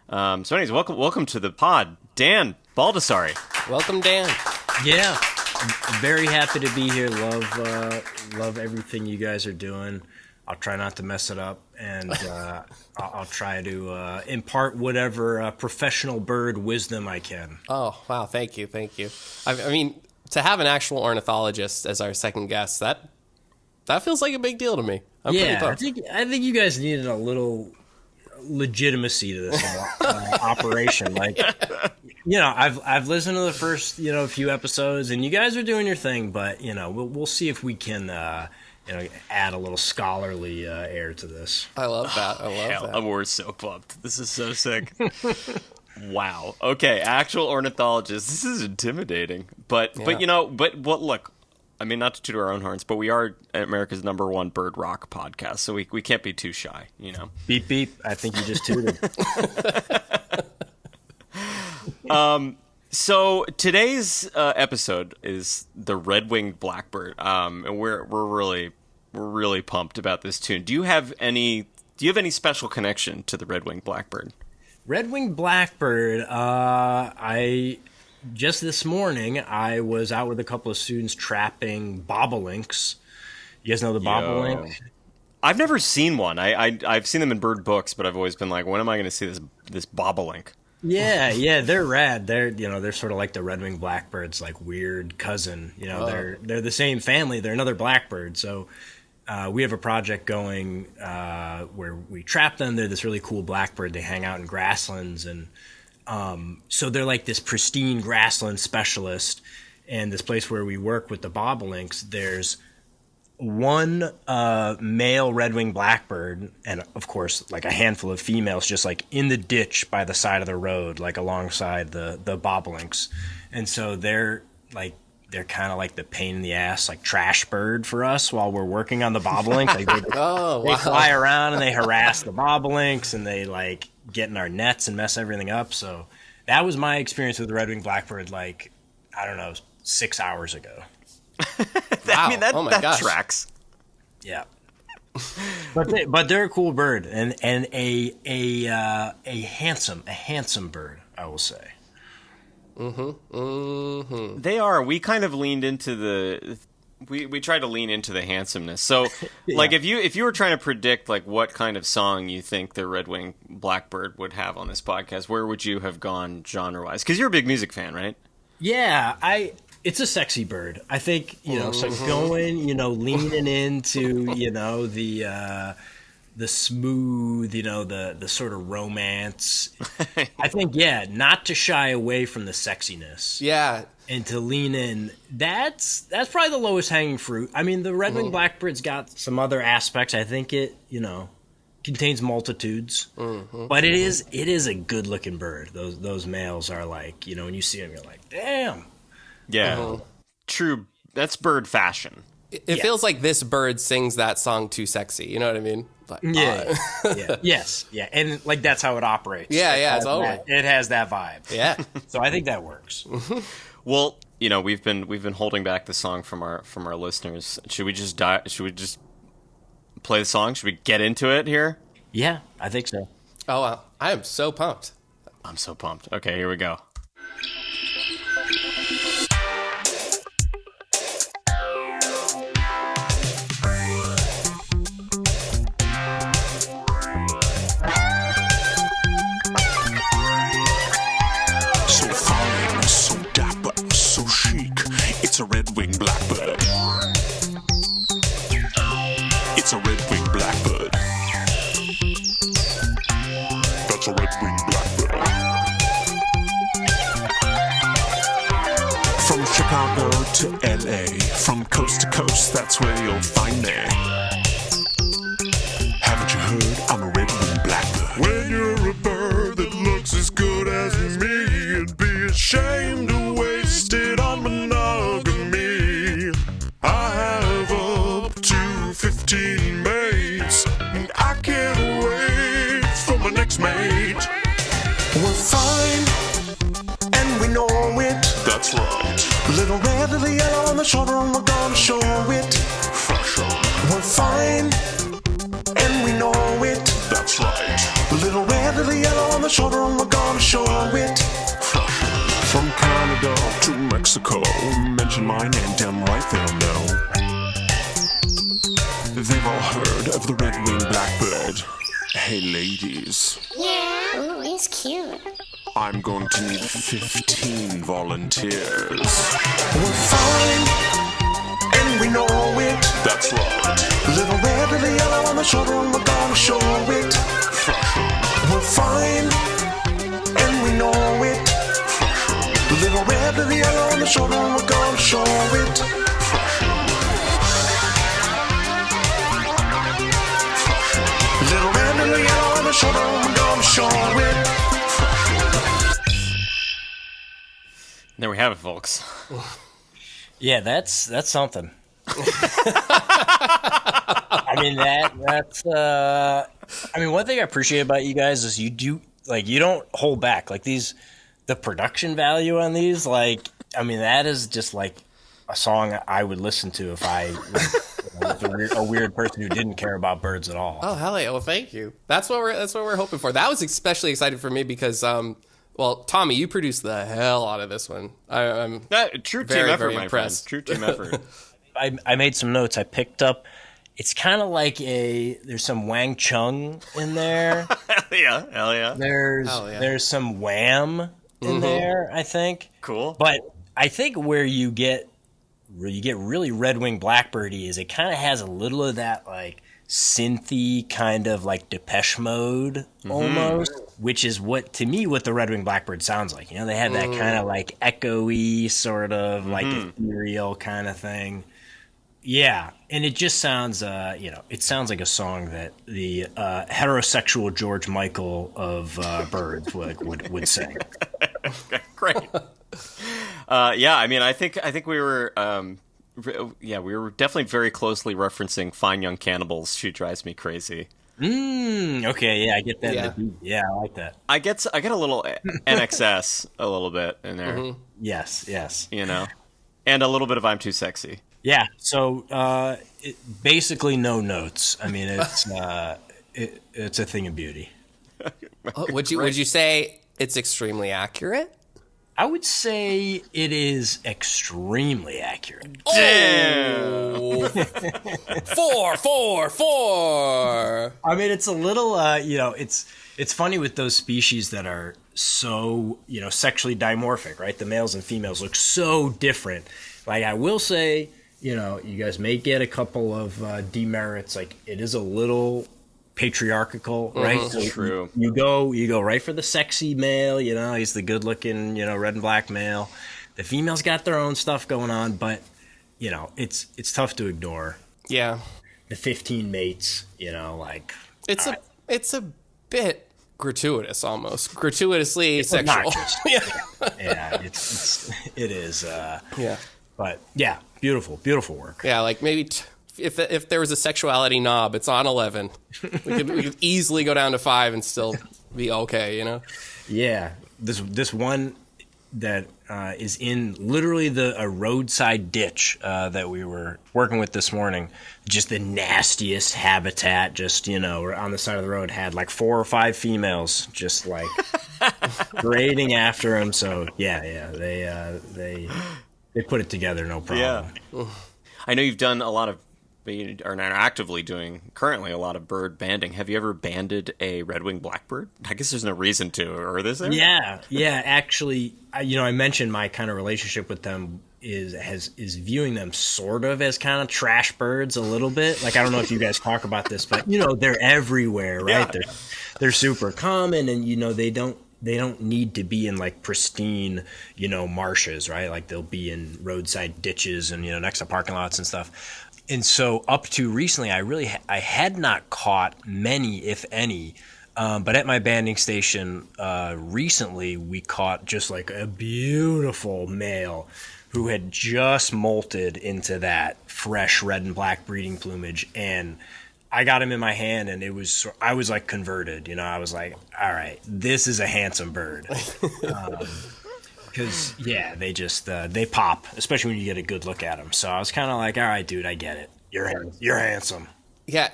Speaker 5: So anyways, welcome to the pod, Dan Baldessari.
Speaker 1: Welcome, Dan.
Speaker 6: Yeah, I'm very happy to be here. Love everything you guys are doing. I'll try not to mess it up, and I'll try to impart whatever professional bird wisdom I can.
Speaker 1: Oh, wow. Thank you. I mean, to have an actual ornithologist as our second guest, that feels like a big deal to me. I'm pretty pumped.
Speaker 6: I think you guys needed a little legitimacy to this operation. Like, I've listened to the first few episodes, and you guys are doing your thing. But we'll see if we can add a little scholarly air to this.
Speaker 1: I love that.
Speaker 5: Hell, we're so pumped. This is so sick. Wow. Okay, actual ornithologist. This is intimidating. But look. I mean, not to toot our own horns, but we are America's #1 bird rock podcast, so we can't be too shy,
Speaker 6: Beep, beep. I think you just tooted.
Speaker 5: So today's episode is the Red-Winged Blackbird, and we're really pumped about this tune. Do you have any special connection to the Red-Winged Blackbird?
Speaker 6: Red-Winged Blackbird, just this morning, I was out with a couple of students trapping bobolinks. You guys know the bobolink?
Speaker 5: I've never seen one. I've seen them in bird books, but I've always been like, when am I going to see this bobolink?
Speaker 6: Yeah, they're rad. They're sort of like the red-winged blackbird's like weird cousin. They're the same family. They're another blackbird. So we have a project going where we trap them. They're this really cool blackbird. They hang out in grasslands and. So they're like this pristine grassland specialist, and this place where we work with the bobolinks, there's one male red-winged blackbird, and of course like a handful of females just like in the ditch by the side of the road, like alongside the bobolinks. And so they're like they're kind of like the pain in the ass, like trash bird for us while we're working on the bobolinks. Like they fly around and they harass the bobolinks and they like get in our nets and mess everything up. So that was my experience with the red-winged blackbird. Like, I don't know, 6 hours ago.
Speaker 5: I mean,
Speaker 1: Oh my
Speaker 5: that
Speaker 1: gosh.
Speaker 5: tracks.
Speaker 6: Yeah. But they're a cool bird and a handsome bird, I will say.
Speaker 5: They are. We kind of leaned into the. We tried to lean into the handsomeness. So, like, if you were trying to predict like what kind of song you think the red-winged blackbird would have on this podcast, where would you have gone genre-wise? Because you're a big music fan, right?
Speaker 6: Yeah, it's a sexy bird. I think, so going, leaning into, the smooth, the sort of romance. I think, not to shy away from the sexiness.
Speaker 1: Yeah.
Speaker 6: And to lean in. That's probably the lowest hanging fruit. I mean, the red-winged blackbird's got some other aspects. I think it, contains multitudes. But it is a good-looking bird. Those males are like, when you see them, you're like, damn.
Speaker 5: Yeah. True. That's bird fashion.
Speaker 1: It feels like this bird sings that song too sexy. You know what I mean? Like,
Speaker 6: Yes. Yeah. And like that's how it operates.
Speaker 1: Yeah, totally.
Speaker 6: It has that vibe.
Speaker 1: Yeah.
Speaker 6: So I think that works.
Speaker 5: Well, we've been holding back the song from our listeners. Should we just play the song? Should we get into it here?
Speaker 6: Yeah, I think so.
Speaker 1: Oh, wow. I am so pumped.
Speaker 5: I'm so pumped. Okay, here we go.
Speaker 4: So fine, so dapper, so chic. It's a red-winged blackbird. It's a red-winged blackbird. That's a red-winged blackbird. From Chicago to LA, from coast to coast, that's where you'll find me. Haven't you heard? I'm a red-winged blackbird. When you're a bird that looks as good as me, you'd be ashamed to waste it on monogamy. I have up to 15 mates, and I can't wait for my next mate. We're fine, and we know it. That's right. Little red, little yellow on the shoulder, and we're gonna show it. Fashion. We're fine, and we know it. That's right. Little red, little yellow on the shoulder, and we're gonna show it. From Canada to Mexico, mention my name, damn right they'll know. They've all heard of the red-winged blackbird. Hey ladies,
Speaker 7: Yeah, ooh, he's cute.
Speaker 4: I'm going to need 15 volunteers. We're fine, and we know it. That's right. Little red, little yellow on the shoulder, and we're gonna show it. We're fine, and we know it. Little red, little yellow on the shoulder, and we're gonna show it. Little red, little yellow on the shoulder, and we're gonna show it.
Speaker 5: There we have it, folks.
Speaker 6: Yeah, that's something. I mean that's one thing I appreciate about you guys is you don't hold back. Like the production value on these, that is just like a song I would listen to if I was a weird person who didn't care about birds at all.
Speaker 1: Oh, hell yeah. Well, thank you. That's what we're hoping for. That was especially exciting for me because, Tommy, you produced the hell out of this one. I'm
Speaker 5: True team
Speaker 1: very,
Speaker 5: effort,
Speaker 1: very
Speaker 5: my
Speaker 1: impressed.
Speaker 5: friend. True team effort.
Speaker 6: I made some notes. I picked up. It's kind of like there's some Wang Chung in there.
Speaker 5: Hell yeah.
Speaker 6: There's some Wham in there, I think.
Speaker 5: Cool.
Speaker 6: But I think where you get really red-winged blackbirdy is it kind of has a little of that like synthy kind of like Depeche Mode almost, which is what the red-winged blackbird sounds like. They have that kind of like echoey sort of like ethereal kind of thing. Yeah, and it just sounds, it sounds like a song that the heterosexual George Michael of birds would sing.
Speaker 5: Great. Yeah, I mean, I think we were, we were definitely very closely referencing Fine Young Cannibals. She Drives Me Crazy.
Speaker 6: Okay, yeah, I get that.
Speaker 1: Yeah.
Speaker 6: Yeah, I like that.
Speaker 5: I get a little NXS a little bit in there,
Speaker 6: Yes.
Speaker 5: you know, and a little bit of I'm Too Sexy.
Speaker 6: Yeah. So basically, no notes. I mean, it's a thing of beauty.
Speaker 1: Would you say it's extremely accurate?
Speaker 6: I would say it is extremely accurate.
Speaker 1: Oh, 4.
Speaker 6: I mean, it's a little, it's funny with those species that are so, sexually dimorphic, right? The males and females look so different. Like, I will say, you guys may get a couple of demerits. Like, it is a little patriarchal, right? So
Speaker 5: True.
Speaker 6: You go right for the sexy male, he's the good looking, red and black male. The females got their own stuff going on, but it's tough to ignore.
Speaker 1: Yeah,
Speaker 6: The 15 mates,
Speaker 1: it's a bit gratuitous, almost gratuitously sexual.
Speaker 6: obnoxious. Yeah, it is.
Speaker 1: Yeah,
Speaker 6: But yeah, beautiful work.
Speaker 1: yeah. Like maybe if there was a sexuality knob, it's on 11. We could easily go down to 5 and still be okay.
Speaker 6: Yeah, this one that is in literally a roadside ditch that we were working with this morning. Just the nastiest habitat. Just on the side of the road had like 4 or 5 females just like grading after him. So yeah, they put it together, no problem.
Speaker 5: Yeah. I know you've done a lot of, you are now actively doing currently a lot of bird banding. Have you ever banded a red-winged blackbird? I guess there's no reason to, or is there?
Speaker 6: Yeah. Actually, I mentioned my kind of relationship with them is viewing them sort of as kind of trash birds a little bit. Like, I don't know if you guys talk about this, but they're everywhere, right?
Speaker 5: Yeah.
Speaker 6: They're super common, and they don't need to be in like pristine, marshes, right? Like they'll be in roadside ditches and next to parking lots and stuff. And so up to recently, I had not caught many, if any. But at my banding station recently, we caught just like a beautiful male who had just molted into that fresh red and black breeding plumage. And I got him in my hand, and I was like converted. I was like, all right, this is a handsome bird. Because they pop, especially when you get a good look at them. So I was kind of like, all right, dude, I get it. You're handsome.
Speaker 1: Yeah,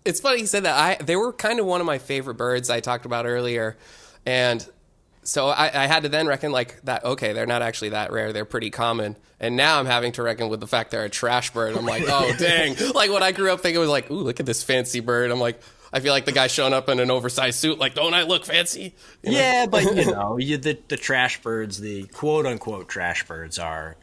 Speaker 1: it's funny you said that. They were kind of one of my favorite birds I talked about earlier, and so I had to then reckon like that. Okay, they're not actually that rare. They're pretty common, and now I'm having to reckon with the fact they're a trash bird. I'm like, oh dang! Like when I grew up thinking it was like, ooh, look at this fancy bird. I'm like, I feel like the guy showing up in an oversized suit. Like, don't I look fancy?
Speaker 6: Yeah, but the trash birds, the quote unquote trash birds are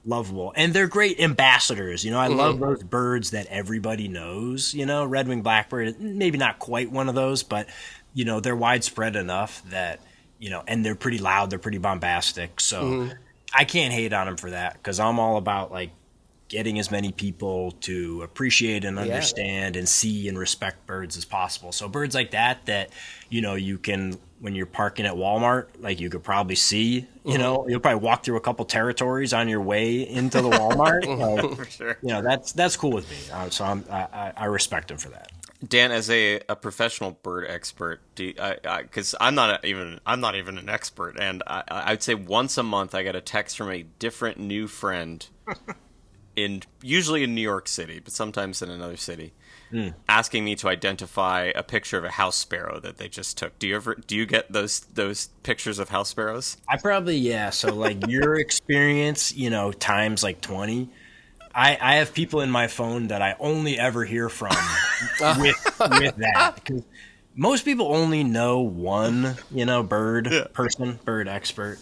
Speaker 6: lovable, and they're great ambassadors. I love those birds that everybody knows. Red-winged blackbird, maybe not quite one of those, but they're widespread enough that and they're pretty loud, they're pretty bombastic. So I can't hate on them for that, because I'm all about like getting as many people to appreciate and understand and see and respect birds as possible. So birds like that you can, when you're parking at Walmart, like you could probably see, you'll probably walk through a couple territories on your way into the Walmart.
Speaker 5: For sure.
Speaker 6: That's cool with me. So I respect him for that.
Speaker 5: Dan, as a professional bird expert, because I'm not even an expert, and I'd say once a month I get a text from a different new friend, usually in New York City, but sometimes in another city, asking me to identify a picture of a house sparrow that they just took. Do you get those pictures of house sparrows?
Speaker 6: I probably, So like your experience, times like 20. I have people in my phone that I only ever hear from with that. Because most people only know one, bird bird expert.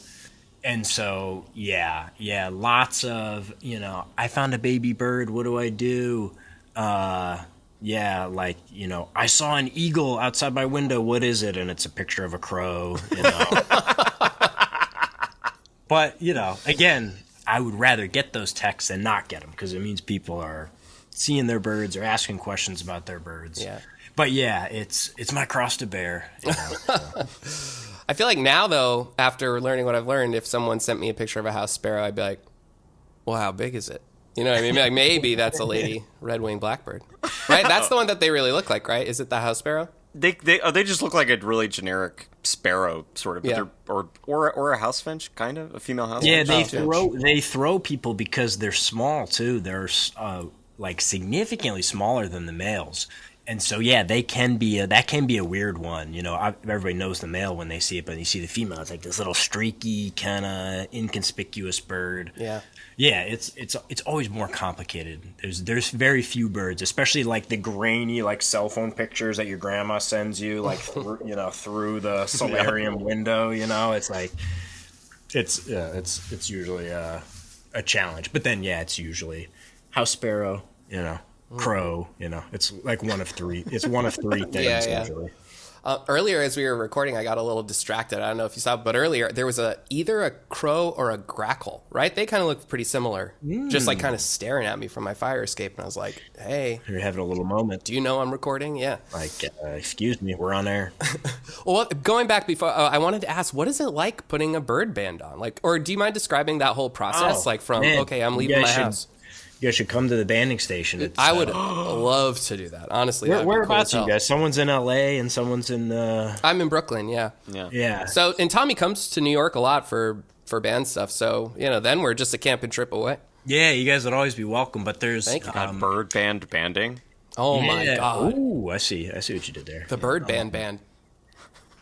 Speaker 6: And so, lots of, I found a baby bird. What do I do? I saw an eagle outside my window. What is it? And it's a picture of a crow, But, again, I would rather get those texts than not get them, because it means people are seeing their birds or asking questions about their birds.
Speaker 1: Yeah.
Speaker 6: But it's my cross to bear.
Speaker 1: I feel like now, though, after learning what I've learned, if someone sent me a picture of a house sparrow, I'd be like, well, how big is it? You know what I mean? Like, maybe that's a lady red-winged blackbird. Right? That's the one that they really look like, right? Is it the house sparrow?
Speaker 5: They just look like a really generic sparrow, sort of. But
Speaker 1: Yeah.
Speaker 5: or a house finch, kind of. A female house
Speaker 6: Yeah,
Speaker 5: finch.
Speaker 6: they throw people because they're small too. They're like significantly smaller than the males, and so yeah, that can be a weird one. You know, everybody knows the male when they see it, but you see the female, it's like this little streaky, kind of inconspicuous bird.
Speaker 1: Yeah.
Speaker 6: Yeah, it's always more complicated. There's very few birds, especially like the grainy like cell phone pictures that your grandma sends you, like through the solarium window. You know, it's like it's usually a challenge. But then it's usually house sparrow, crow. It's like one of three. It's one of three things
Speaker 1: Yeah.
Speaker 6: usually.
Speaker 1: Earlier, as we were recording, I got a little distracted. I don't know if you saw, but earlier there was either a crow or a grackle, right? They kind of looked pretty similar, just like kind of staring at me from my fire escape. And I was like, hey,
Speaker 6: You're having a little moment.
Speaker 1: do you know I'm recording? Yeah.
Speaker 6: Like, excuse me, we're on air.
Speaker 1: Well, going back before, I wanted to ask, what is it like putting a bird band on? Like, or do you mind describing that whole process? Like from,
Speaker 6: man,
Speaker 1: okay, I'm
Speaker 6: you
Speaker 1: leaving my
Speaker 6: guys should-
Speaker 1: house.
Speaker 6: You guys should come to the banding station. It's,
Speaker 1: I would love to do that. Honestly, that'd be cool
Speaker 6: whereabouts
Speaker 1: as
Speaker 6: are you
Speaker 1: hell.
Speaker 6: guys? Someone's in LA and someone's in
Speaker 1: I'm in Brooklyn. Yeah.
Speaker 6: yeah.
Speaker 1: So, and Tommy comes to New York a lot for band stuff. So, then we're just a camping trip away.
Speaker 6: Yeah, you guys would always be welcome, but there's
Speaker 1: Thank you.
Speaker 5: Bird band banding.
Speaker 1: Oh my God.
Speaker 6: Ooh, I see what you did there.
Speaker 1: The bird band.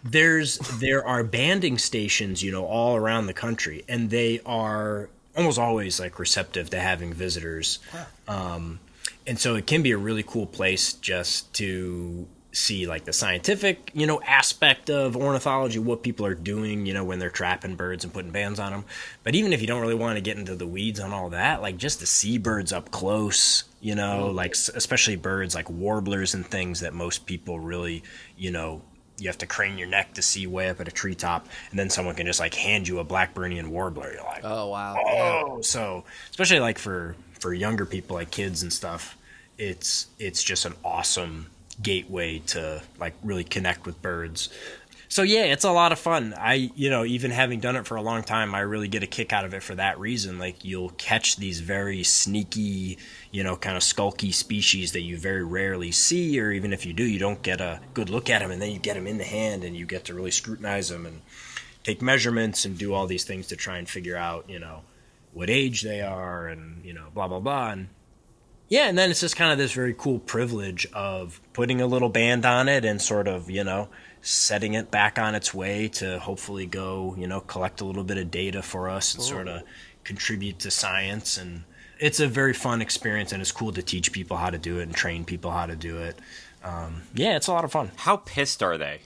Speaker 6: There are banding stations, all around the country, and they are almost always like receptive to having visitors. And so it can be a really cool place just to see like the scientific, aspect of ornithology, what people are doing, when they're trapping birds and putting bands on them. But even if you don't really want to get into the weeds on all that, like just to see birds up close, like especially birds like warblers and things that most people really, you have to crane your neck to see way up at a treetop, and then someone can just like hand you a Blackburnian warbler. You're like,
Speaker 1: Oh wow.
Speaker 6: oh, so especially like for younger people, like kids and stuff, it's just an awesome gateway to like really connect with birds. So yeah, it's a lot of fun. I, even having done it for a long time, I really get a kick out of it for that reason. Like you'll catch these very sneaky, kind of skulky species that you very rarely see, or even if you do, you don't get a good look at them, and then you get them in the hand and you get to really scrutinize them and take measurements and do all these things to try and figure out, what age they are and, blah, blah, blah. And yeah, and then it's just kind of this very cool privilege of putting a little band on it and sort of, setting it back on its way to hopefully go, collect a little bit of data for us and sort of contribute to science. And it's a very fun experience, and it's cool to teach people how to do it and train people how to do it. Yeah, it's a lot of fun.
Speaker 5: How pissed are they?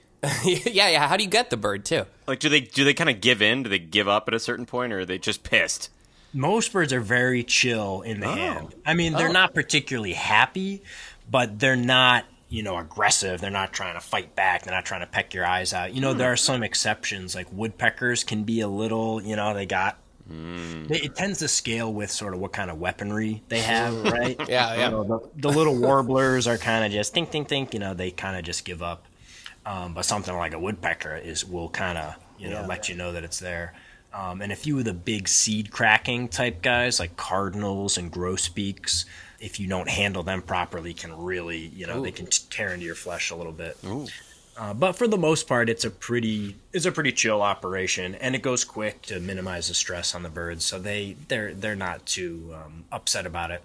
Speaker 1: Yeah. How do you get the bird too?
Speaker 5: Like, do they kind of give in? Do they give up at a certain point, or are they just pissed?
Speaker 6: Most birds are very chill in the hand. I mean, they're not particularly happy, but they're not, aggressive. They're not trying to fight back. They're not trying to peck your eyes out. There are some exceptions, like woodpeckers can be a little, they got... It tends to scale with sort of what kind of weaponry they have, right?
Speaker 1: Yeah.
Speaker 6: The little warblers are kind of just think, they kind of just give up. But something like a woodpecker will kind of, let you know that it's there. And a few of the big seed cracking type guys like cardinals and grosbeaks, if you don't handle them properly, can really, they can tear into your flesh a little bit. But for the most part, it's a pretty chill operation, and it goes quick to minimize the stress on the birds. So they're not too upset about it.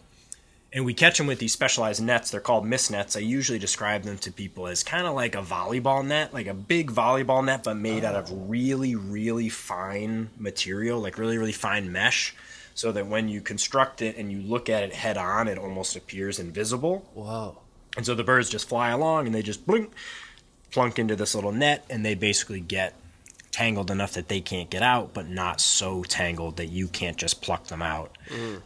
Speaker 6: And we catch them with these specialized nets. They're called mist nets. I usually describe them to people as kind of like a volleyball net, like a big volleyball net, but made out of really, really fine material, like really, really fine mesh, so that when you construct it and you look at it head on, it almost appears invisible.
Speaker 1: Whoa.
Speaker 6: And so the birds just fly along and they just blink, plunk into this little net, and they basically get tangled enough that they can't get out, but not so tangled that you can't just pluck them out.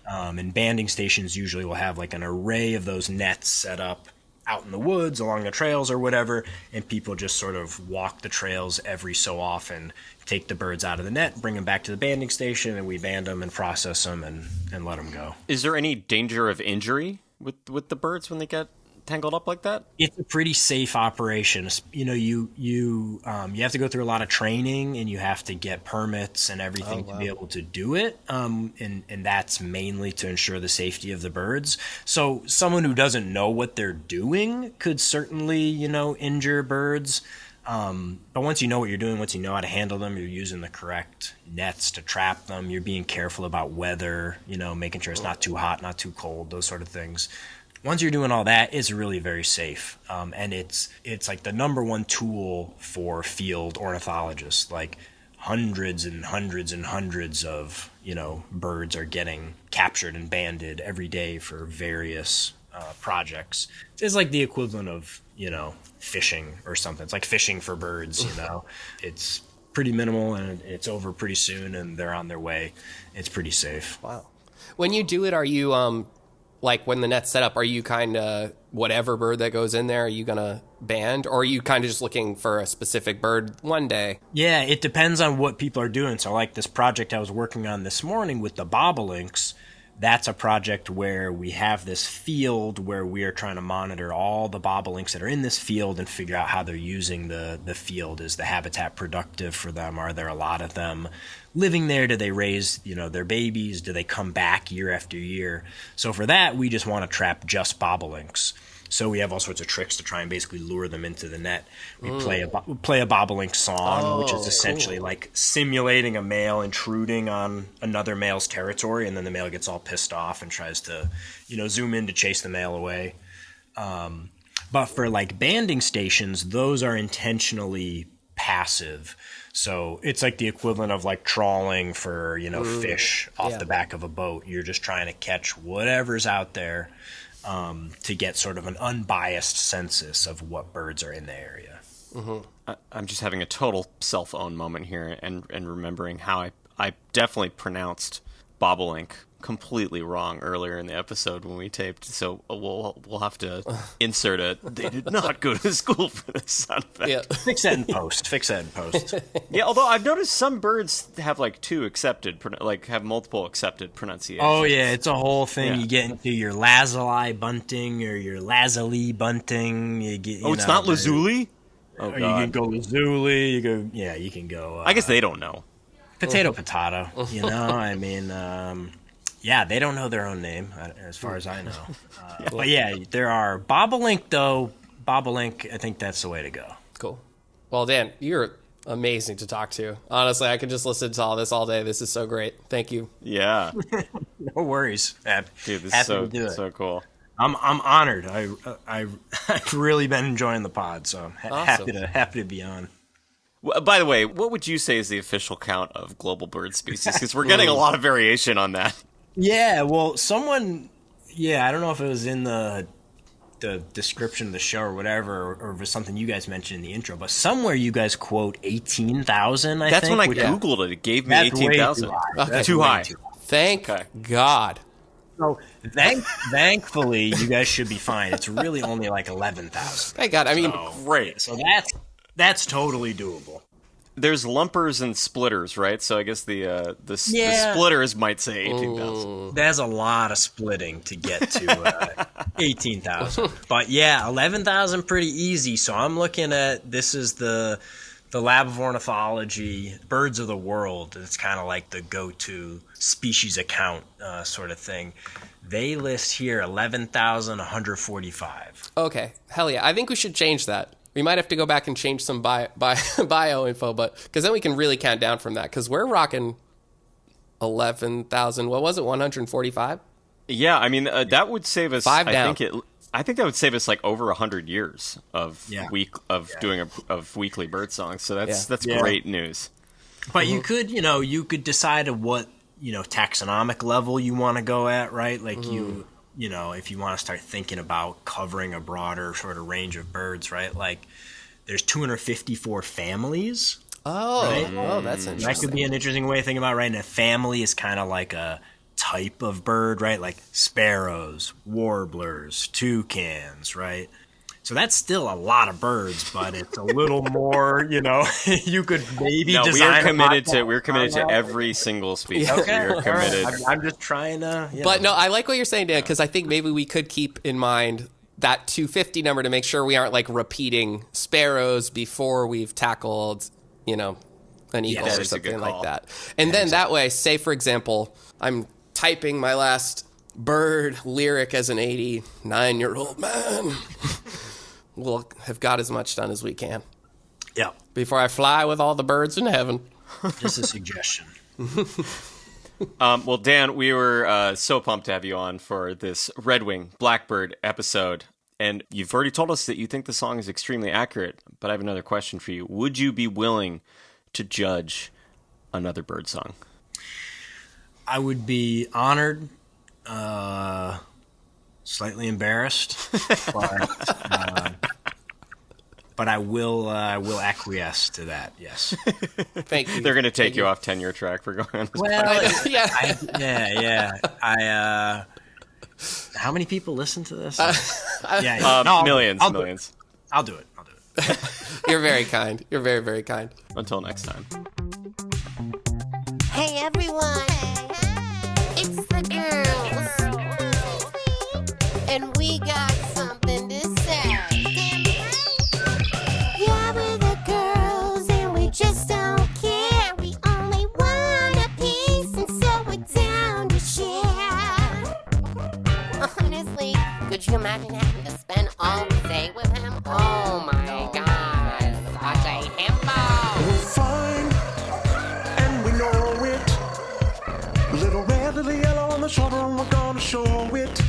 Speaker 6: And banding stations usually will have like an array of those nets set up out in the woods, along the trails or whatever, and people just sort of walk the trails every so often, take the birds out of the net, bring them back to the banding station, and we band them and process them and let them go.
Speaker 5: Is there any danger of injury with the birds when they get tangled up like that?
Speaker 6: It's a pretty safe operation. You know, you have to go through a lot of training, and you have to get permits and everything to be able to do it. And that's mainly to ensure the safety of the birds. So someone who doesn't know what they're doing could certainly, you know, injure birds. But once you know what you're doing, once you know how to handle them, you're using the correct nets to trap them. You're being careful about weather, you know, making sure it's not too hot, not too cold, those sort of things. Once you're doing all that, it's really very safe. And it's like the number one tool for field ornithologists. Like hundreds and hundreds and hundreds of, you know, birds are getting captured and banded every day for various projects. It's like the equivalent of, you know, fishing or something. It's like fishing for birds, you know. It's pretty minimal, and it's over pretty soon, and they're on their way. It's pretty safe.
Speaker 1: Wow. When you do it, are you like when the net's set up, are you kind of whatever bird that goes in there, are you going to band, or are you kind of just looking for a specific bird one day?
Speaker 6: Yeah, it depends on what people are doing. So like this project I was working on this morning with the bobolinks, that's a project where we have this field where we are trying to monitor all the bobolinks that are in this field and figure out how they're using the field. Is the habitat productive for them? Are there a lot of them living there? Do they raise, you know, their babies? Do they come back year after year? So for that, we just want to trap just bobolinks. So we have all sorts of tricks to try and basically lure them into the net. We play a bobolink song, which is essentially like simulating a male intruding on another male's territory, and then the male gets all pissed off and tries to, you know, zoom in to chase the male away. But for like banding stations, those are intentionally passive. So it's like the equivalent of like trawling for, you know, fish off the back of a boat. You're just trying to catch whatever's out there. To get sort of an unbiased census of what birds are in the area.
Speaker 5: I'm just having a total self-own moment here and remembering how I definitely pronounced bobolink completely wrong earlier in the episode when we taped. So we'll have to insert a "they did not go to school for this" sound effect.
Speaker 1: Yeah.
Speaker 6: Fix that in post.
Speaker 5: Yeah, although I've noticed some birds have like have multiple accepted pronunciations.
Speaker 6: Oh yeah, it's a whole thing.
Speaker 5: Yeah.
Speaker 6: You get into your lazuli bunting or your lazuli bunting.
Speaker 5: It's not lazuli? Oh,
Speaker 6: Or
Speaker 5: God.
Speaker 6: you can go lazuli. You can go.
Speaker 5: I guess they don't know.
Speaker 6: Potato. You know, I mean, yeah, they don't know their own name as far as I know. But yeah, there are bobolink though. Bobolink, I think that's the way to go.
Speaker 1: Cool. Well, Dan, you're amazing to talk to. Honestly, I could just listen to all this all day. This is so great. Thank you.
Speaker 5: Yeah.
Speaker 6: No worries.
Speaker 5: Dude, this
Speaker 6: Happy to
Speaker 5: is
Speaker 6: do it.
Speaker 5: so cool.
Speaker 6: I'm honored. I've really been enjoying the pod, so I'm
Speaker 1: Awesome.
Speaker 6: happy to be on.
Speaker 5: Well, by the way, what would you say is the official count of global bird species? Because we're getting a lot of variation on that.
Speaker 6: Yeah, well, I don't know if it was in the description of the show or whatever, or if it was something you guys mentioned in the intro, but somewhere you guys quote 18,000, I
Speaker 5: That's
Speaker 6: think.
Speaker 5: when I
Speaker 6: which-
Speaker 5: Googled it. It gave me
Speaker 6: That's way
Speaker 5: 18,000.
Speaker 6: too high.
Speaker 1: Okay.
Speaker 6: That's
Speaker 5: Too
Speaker 6: way
Speaker 5: high.
Speaker 6: too high.
Speaker 1: Thank
Speaker 5: Okay.
Speaker 1: God.
Speaker 6: So thankfully, you guys should be fine. It's really only like 11,000.
Speaker 1: Thank God. I mean,
Speaker 5: Great.
Speaker 6: So that's totally doable.
Speaker 5: There's lumpers and splitters, right? So I guess the
Speaker 6: Yeah.
Speaker 5: splitters might say 18,000.
Speaker 6: There's a lot of splitting to get to 18,000. But yeah, 11,000 pretty easy. So I'm looking at, this is the Lab of Ornithology, Birds of the World. It's kind of like the go-to species account sort of thing. They list here 11,145.
Speaker 1: okay. Hell yeah. I think we should change that. We might have to go back and change some bio info, but because then we can really count down from that. Because we're rocking 11,000. What was it? 145.
Speaker 5: Yeah, I mean that would save us.
Speaker 1: Five down.
Speaker 5: I think that would save us like over 100 years of doing weekly bird songs. So that's
Speaker 6: Yeah.
Speaker 5: great news.
Speaker 6: But you could decide at what, taxonomic level you want to go at, right? Like if you want to start thinking about covering a broader sort of range of birds, right? Like there's 254 families.
Speaker 1: Oh,
Speaker 6: Right.
Speaker 1: Oh, that's
Speaker 6: That
Speaker 1: interesting.
Speaker 6: could be an interesting way to think about it, right? And a family is kind of like a type of bird, right? Like sparrows, warblers, toucans, right? So that's still a lot of birds, but it's a little more, you could maybe
Speaker 5: No,
Speaker 6: design
Speaker 5: we're committed to every single species.
Speaker 6: Okay,
Speaker 5: We are
Speaker 6: all
Speaker 5: committed.
Speaker 6: right. I'm just trying to.
Speaker 1: But no, I like what you're saying, Dan, because I think maybe we could keep in mind that 250 number to make sure we aren't like repeating sparrows before we've tackled, an eagle
Speaker 5: that
Speaker 1: or
Speaker 5: is a good
Speaker 1: something like
Speaker 5: call.
Speaker 1: that. And then that way, say for example, I'm typing my last bird lyric as an 89-year-old man. We'll have got as much done as we can
Speaker 6: Yeah.
Speaker 1: before I fly with all the birds in heaven.
Speaker 6: Just a suggestion.
Speaker 5: Well, Dan, we were so pumped to have you on for this Red Wing Blackbird episode. And you've already told us that you think the song is extremely accurate, but I have another question for you. Would you be willing to judge another bird song?
Speaker 6: I would be honored, slightly embarrassed, but I will acquiesce to that. Yes.
Speaker 1: Thank you.
Speaker 5: They're going to take you off tenure track for going on this.
Speaker 6: Well,
Speaker 1: yeah.
Speaker 6: How many people listen to this?
Speaker 5: Millions.
Speaker 6: I'll do it.
Speaker 1: You're very kind. You're very, very kind.
Speaker 5: Until next time.
Speaker 7: Hey everyone, it's the girls, and we got something to say. Yeah, we're the girls, and we just don't care. We only want a piece, and so we're down to share. Honestly, could you imagine having to spend all day with him? Oh my God, such a himbo.
Speaker 4: We're fine, and we know it. Little red, little yellow on the shoulder, and we're gonna show it.